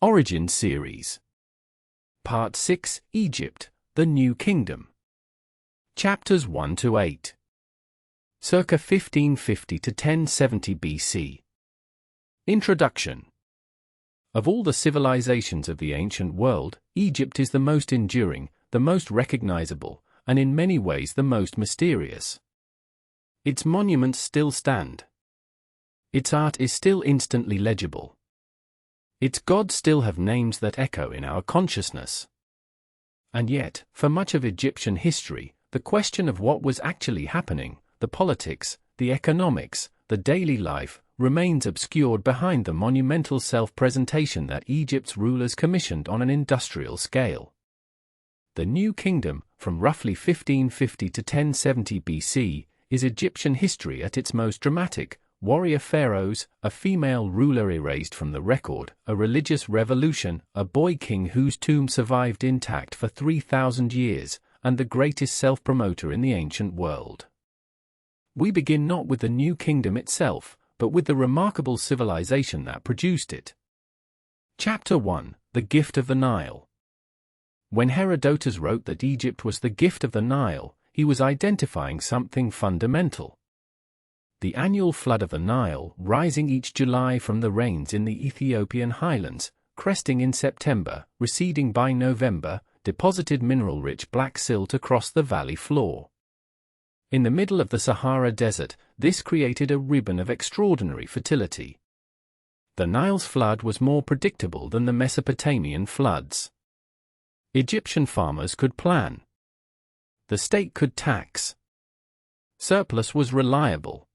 Origin Series. Part 6, Egypt, the New Kingdom. Chapters 1 to 8. Circa 1550 to 1070 BC. Introduction. Of all the civilizations of the ancient world, Egypt is the most enduring, the most recognizable, and in many ways the most mysterious. Its monuments still stand. Its art is still instantly legible. Its gods still have names that echo in our consciousness. And yet, for much of Egyptian history, the question of what was actually happening, the politics, the economics, the daily life, remains obscured behind the monumental self-presentation that Egypt's rulers commissioned on an industrial scale. The New Kingdom, from roughly 1550 to 1070 BC, is Egyptian history at its most dramatic. Warrior pharaohs, a female ruler erased from the record, a religious revolution, a boy king whose tomb survived intact for 3,000 years, and the greatest self-promoter in the ancient world. We begin not with the New Kingdom itself, but with the remarkable civilization that produced it. Chapter 1, The Gift of the Nile. When Herodotus wrote that Egypt was the gift of the Nile, he was identifying something fundamental. The annual flood of the Nile, rising each July from the rains in the Ethiopian highlands, cresting in September, receding by November, deposited mineral-rich black silt across the valley floor. In the middle of the Sahara Desert, this created a ribbon of extraordinary fertility. The Nile's flood was more predictable than the Mesopotamian floods. Egyptian farmers could plan. The state could tax. Surplus was reliable.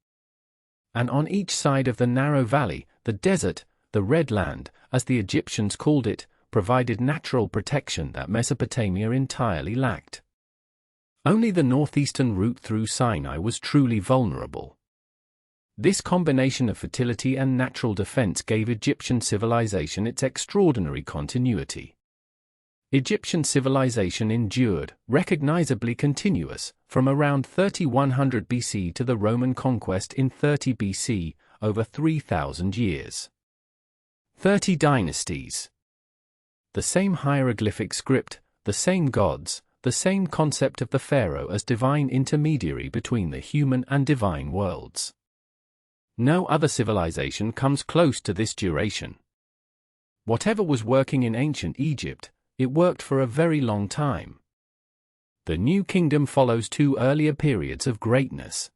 And on each side of the narrow valley, the desert, the Red Land, as the Egyptians called it, provided natural protection that Mesopotamia entirely lacked. Only the northeastern route through Sinai was truly vulnerable. This combination of fertility and natural defense gave Egyptian civilization its extraordinary continuity. Egyptian civilization endured, recognizably continuous, from around 3100 BC to the Roman conquest in 30 BC, over 3,000 years. 30 dynasties. The same hieroglyphic script, the same gods, the same concept of the pharaoh as divine intermediary between the human and divine worlds. No other civilization comes close to this duration. Whatever was working in ancient Egypt, it worked for a very long time. The New Kingdom follows two earlier periods of greatness.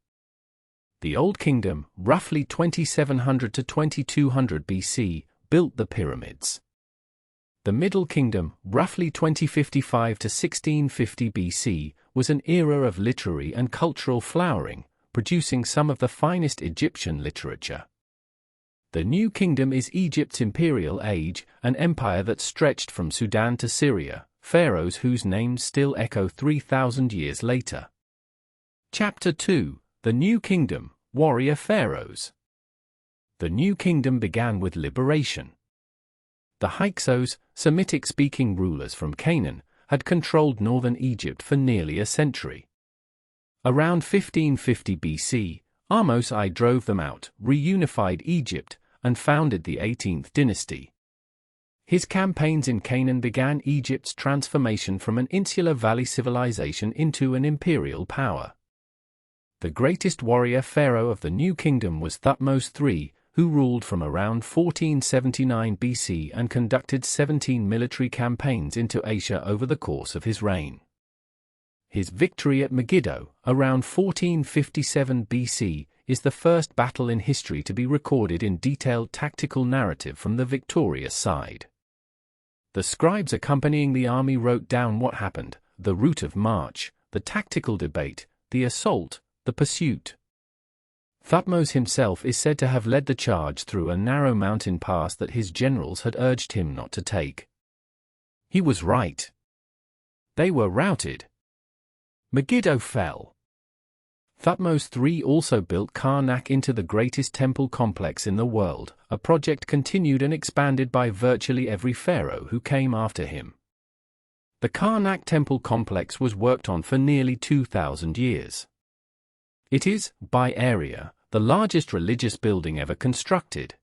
The Old Kingdom, roughly 2700 to 2200 BC, built the pyramids. The Middle Kingdom, roughly 2055 to 1650 BC, was an era of literary and cultural flowering, producing some of the finest Egyptian literature. The New Kingdom is Egypt's imperial age, an empire that stretched from Sudan to Syria, pharaohs whose names still echo 3,000 years later. Chapter 2, The New Kingdom, Warrior Pharaohs. The New Kingdom began with liberation. The Hyksos, Semitic-speaking rulers from Canaan, had controlled northern Egypt for nearly a century. Around 1550 BC, Ahmose I drove them out, reunified Egypt, and founded the 18th dynasty. His campaigns in Canaan began Egypt's transformation from an insular valley civilization into an imperial power. The greatest warrior pharaoh of the New Kingdom was Thutmose III, who ruled from around 1479 BC and conducted 17 military campaigns into Asia over the course of his reign. His victory at Megiddo, around 1457 BC, is the first battle in history to be recorded in detailed tactical narrative from the victorious side. The scribes accompanying the army wrote down what happened, the route of march, the tactical debate, the assault, the pursuit. Thutmose himself is said to have led the charge through a narrow mountain pass that his generals had urged him not to take. He was right. They were routed. Megiddo fell. Thutmose III also built Karnak into the greatest temple complex in the world, a project continued and expanded by virtually every pharaoh who came after him. The Karnak temple complex was worked on for nearly 2,000 years. It is, by area, the largest religious building ever constructed.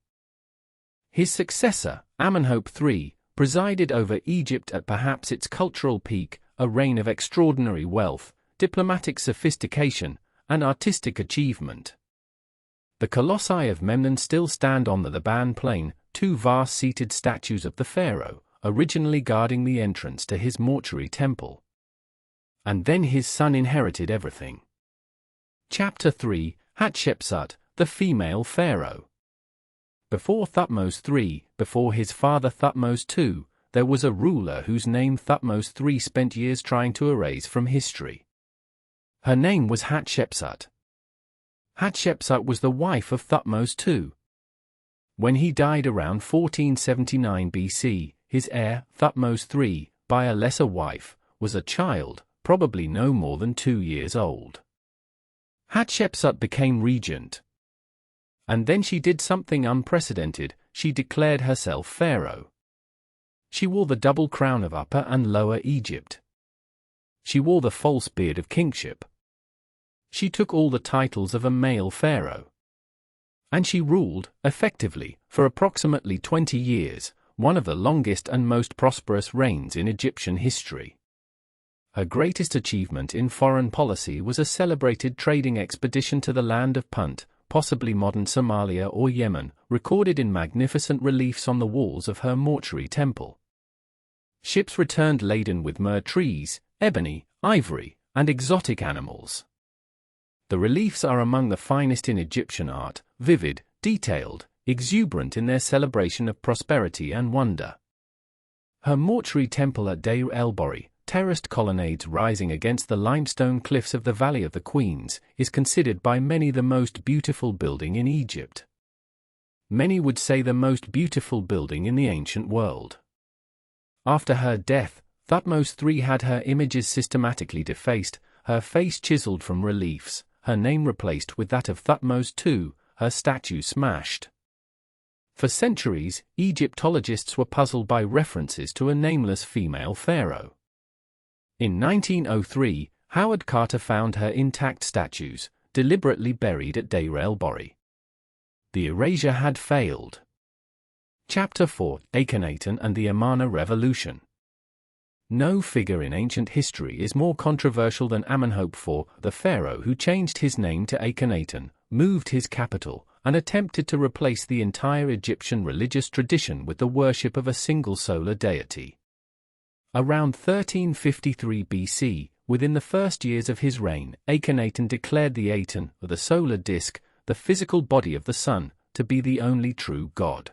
His successor, Amenhotep III, presided over Egypt at perhaps its cultural peak, a reign of extraordinary wealth, diplomatic sophistication, and artistic achievement. The colossi of Memnon still stand on the Theban plain, two vast seated statues of the pharaoh, originally guarding the entrance to his mortuary temple. And then his son inherited everything. Chapter 3, Hatshepsut, the female pharaoh. Before Thutmose III, before his father Thutmose II, there was a ruler whose name Thutmose III spent years trying to erase from history. Her name was Hatshepsut. Hatshepsut was the wife of Thutmose II. When he died around 1479 BC, his heir, Thutmose III, by a lesser wife, was a child, probably no more than 2 years old. Hatshepsut became regent. And then she did something unprecedented, she declared herself pharaoh. She wore the double crown of Upper and Lower Egypt. She wore the false beard of kingship. She took all the titles of a male pharaoh. And she ruled, effectively, for approximately 20 years, one of the longest and most prosperous reigns in Egyptian history. Her greatest achievement in foreign policy was a celebrated trading expedition to the land of Punt, possibly modern Somalia or Yemen, recorded in magnificent reliefs on the walls of her mortuary temple. Ships returned laden with myrrh trees, ebony, ivory, and exotic animals. The reliefs are among the finest in Egyptian art, vivid, detailed, exuberant in their celebration of prosperity and wonder. Her mortuary temple at Deir el-Bahri, terraced colonnades rising against the limestone cliffs of the Valley of the Queens, is considered by many the most beautiful building in Egypt. Many would say the most beautiful building in the ancient world. After her death, Thutmose III had her images systematically defaced, her face chiseled from reliefs, her name replaced with that of Thutmose II, her statue smashed. For centuries, Egyptologists were puzzled by references to a nameless female pharaoh. In 1903, Howard Carter found her intact statues, deliberately buried at Deir el-Bahri. The erasure had failed. Chapter 4, Akhenaten and the Amarna Revolution. No figure in ancient history is more controversial than Amenhotep IV, the pharaoh who changed his name to Akhenaten, moved his capital, and attempted to replace the entire Egyptian religious tradition with the worship of a single solar deity. Around 1353 BC, within the first years of his reign, Akhenaten declared the Aten, or the solar disk, the physical body of the sun, to be the only true god.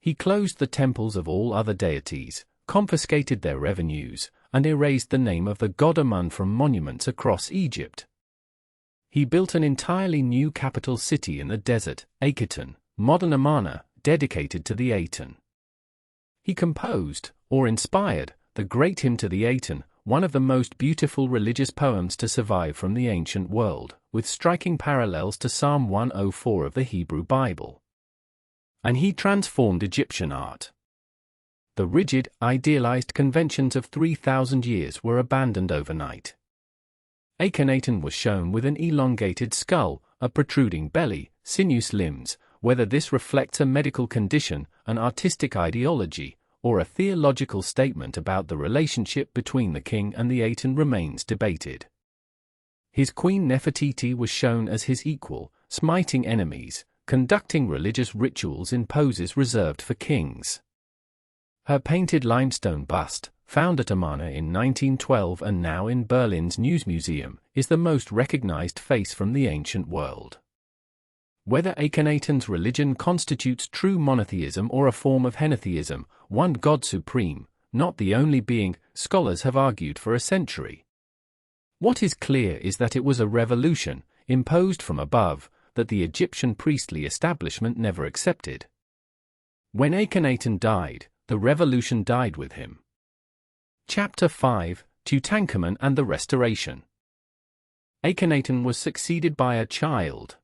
He closed the temples of all other deities, confiscated their revenues, and erased the name of the god Amun from monuments across Egypt. He built an entirely new capital city in the desert, Akhenaten, modern Amarna, dedicated to the Aten. He composed, or inspired, the great hymn to the Aten, one of the most beautiful religious poems to survive from the ancient world, with striking parallels to Psalm 104 of the Hebrew Bible. And he transformed Egyptian art. The rigid, idealized conventions of 3,000 years were abandoned overnight. Akhenaten was shown with an elongated skull, a protruding belly, sinuous limbs. Whether this reflects a medical condition, an artistic ideology, or a theological statement about the relationship between the king and the Aten remains debated. His queen Nefertiti was shown as his equal, smiting enemies, conducting religious rituals in poses reserved for kings. Her painted limestone bust, found at Amarna in 1912 and now in Berlin's Museum, is the most recognized face from the ancient world. Whether Akhenaten's religion constitutes true monotheism or a form of henotheism, one God supreme, not the only being, scholars have argued for a century. What is clear is that it was a revolution, imposed from above, that the Egyptian priestly establishment never accepted. When Akhenaten died, the revolution died with him. Chapter 5, Tutankhamun and the Restoration. Akhenaten was succeeded by a child.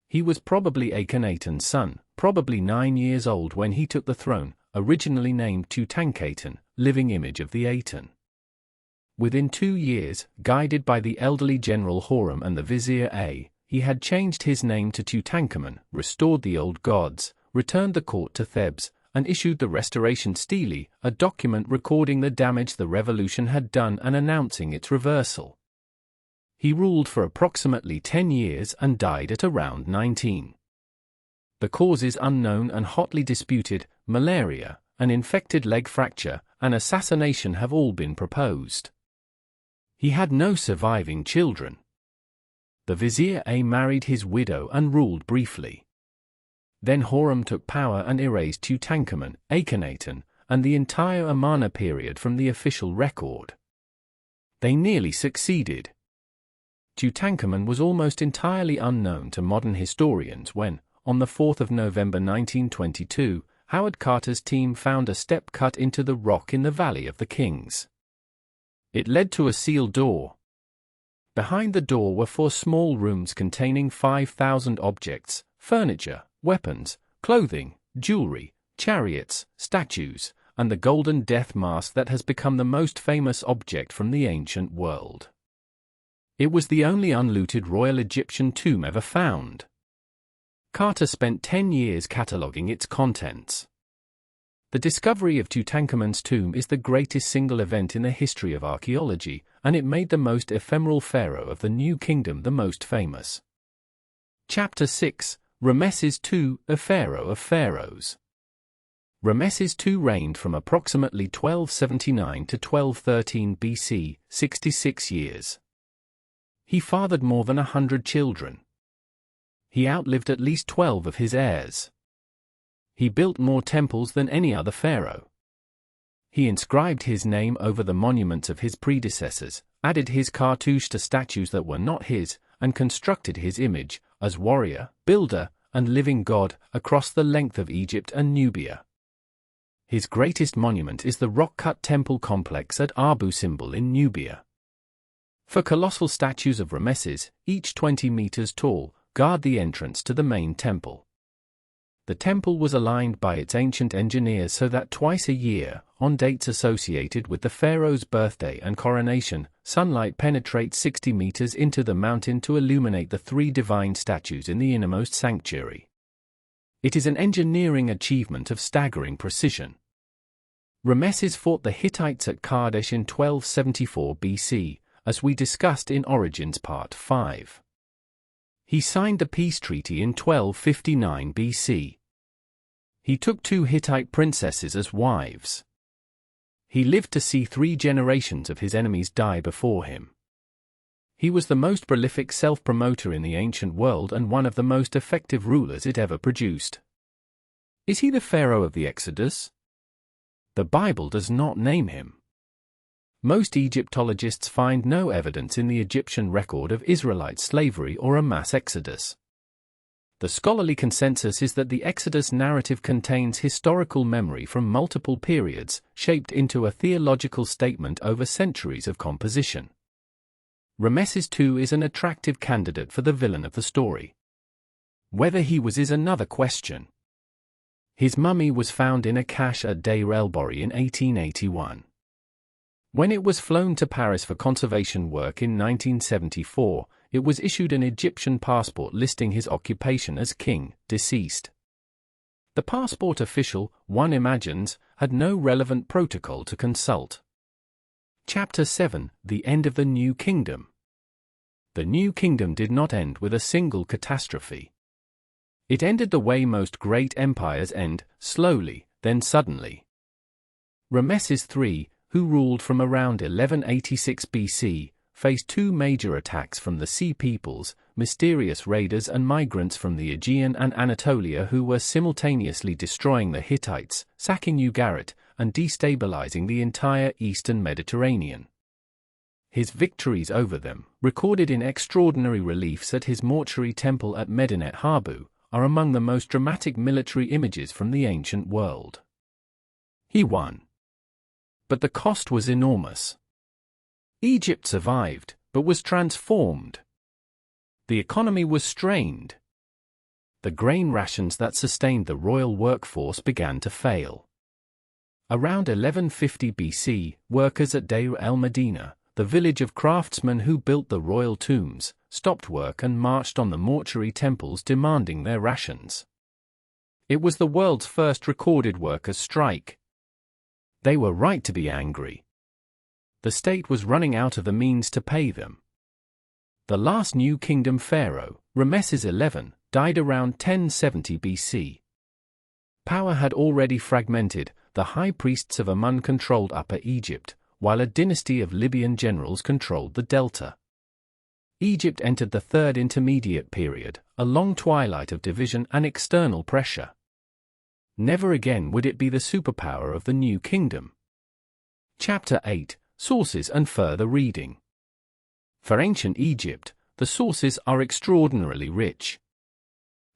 He was probably Akhenaten's son, probably 9 years old when he took the throne, originally named Tutankhaten, living image of the Aten. Within 2 years, guided by the elderly General Horem and the Vizier A, he had changed his name to Tutankhamun, restored the old gods, returned the court to Thebes, and issued the Restoration Stele, a document recording the damage the revolution had done and announcing its reversal. He ruled for approximately 10 years and died at around 19. The causes unknown and hotly disputed: malaria, an infected leg fracture, and assassination have all been proposed. He had no surviving children. The vizier married his widow and ruled briefly. Then Horem took power and erased Tutankhamun, Akhenaten, and the entire Amarna period from the official record. They nearly succeeded. Tutankhamun was almost entirely unknown to modern historians when, on the 4th of November 1922, Howard Carter's team found a step cut into the rock in the Valley of the Kings. It led to a sealed door. Behind the door were 4 small rooms containing 5,000 objects: furniture, weapons, clothing, jewelry, chariots, statues, and the golden death mask that has become the most famous object from the ancient world. It was the only unlooted royal Egyptian tomb ever found. Carter spent 10 years cataloguing its contents. The discovery of Tutankhamun's tomb is the greatest single event in the history of archaeology, and it made the most ephemeral pharaoh of the New Kingdom the most famous. Chapter 6: Ramesses II, a Pharaoh of Pharaohs. Ramesses II reigned from approximately 1279 to 1213 BC, 66 years. He fathered more than 100 children. He outlived at least 12 of his heirs. He built more temples than any other pharaoh. He inscribed his name over the monuments of his predecessors, added his cartouche to statues that were not his, and constructed his image, as warrior, builder, and living god, across the length of Egypt and Nubia. His greatest monument is the rock-cut temple complex at Abu Simbel in Nubia. 4 colossal statues of Ramesses, each 20 meters tall, guard the entrance to the main temple. The temple was aligned by its ancient engineers so that twice a year, on dates associated with the pharaoh's birthday and coronation, sunlight penetrates 60 meters into the mountain to illuminate the 3 divine statues in the innermost sanctuary. It is an engineering achievement of staggering precision. Ramesses fought the Hittites at Kadesh in 1274 BC, as we discussed in Origins Part 5. He signed the peace treaty in 1259 BC. He took 2 Hittite princesses as wives. He lived to see 3 generations of his enemies die before him. He was the most prolific self-promoter in the ancient world and one of the most effective rulers it ever produced. Is he the pharaoh of the Exodus? The Bible does not name him. Most Egyptologists find no evidence in the Egyptian record of Israelite slavery or a mass exodus. The scholarly consensus is that the Exodus narrative contains historical memory from multiple periods, shaped into a theological statement over centuries of composition. Ramesses II is an attractive candidate for the villain of the story. Whether he was is another question. His mummy was found in a cache at Deir el-Bahri in 1881. When it was flown to Paris for conservation work in 1974, it was issued an Egyptian passport listing his occupation as king, deceased. The passport official, one imagines, had no relevant protocol to consult. Chapter 7: The End of the New Kingdom. The New Kingdom did not end with a single catastrophe. It ended the way most great empires end, slowly, then suddenly. Ramesses III, who ruled from around 1186 BC, faced 2 major attacks from the Sea Peoples, mysterious raiders and migrants from the Aegean and Anatolia who were simultaneously destroying the Hittites, sacking Ugarit, and destabilizing the entire eastern Mediterranean. His victories over them, recorded in extraordinary reliefs at his mortuary temple at Medinet Habu, are among the most dramatic military images from the ancient world. He won. But the cost was enormous. Egypt survived, but was transformed. The economy was strained. The grain rations that sustained the royal workforce began to fail. Around 1150 BC, workers at Deir el-Medina, the village of craftsmen who built the royal tombs, stopped work and marched on the mortuary temples demanding their rations. It was the world's first recorded workers' strike. They were right to be angry. The state was running out of the means to pay them. The last New Kingdom pharaoh, Ramesses XI, died around 1070 BC. Power had already fragmented. The high priests of Amun controlled Upper Egypt, while a dynasty of Libyan generals controlled the Delta. Egypt entered the Third Intermediate Period, a long twilight of division and external pressure. Never again would it be the superpower of the New Kingdom. Chapter 8, Sources and Further Reading. For ancient Egypt, the sources are extraordinarily rich.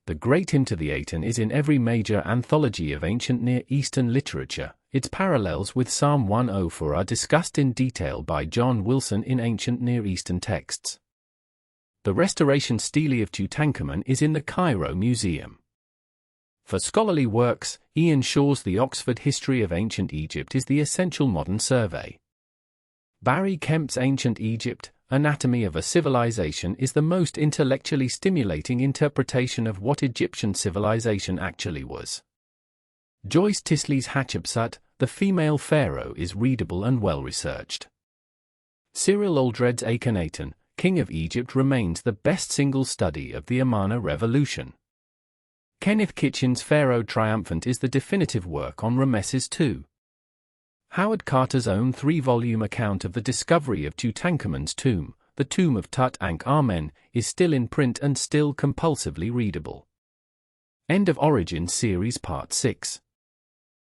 The Great Hymn to the Aten is in every major anthology of ancient Near Eastern literature. Its parallels with Psalm 104 are discussed in detail by John Wilson in Ancient Near Eastern Texts. The restoration stele of Tutankhamun is in the Cairo Museum. For scholarly works, Ian Shaw's The Oxford History of Ancient Egypt is the essential modern survey. Barry Kemp's Ancient Egypt, Anatomy of a Civilization is the most intellectually stimulating interpretation of what Egyptian civilization actually was. Joyce Tisley's Hatshepsut, The Female Pharaoh is readable and well-researched. Cyril Aldred's Akhenaten, King of Egypt remains the best single study of the Amarna Revolution. Kenneth Kitchen's Pharaoh Triumphant is the definitive work on Ramesses II. Howard Carter's own 3-volume account of the discovery of Tutankhamun's tomb, the Tomb of Tutankhamun, is still in print and still compulsively readable. End of Origin Series Part 6.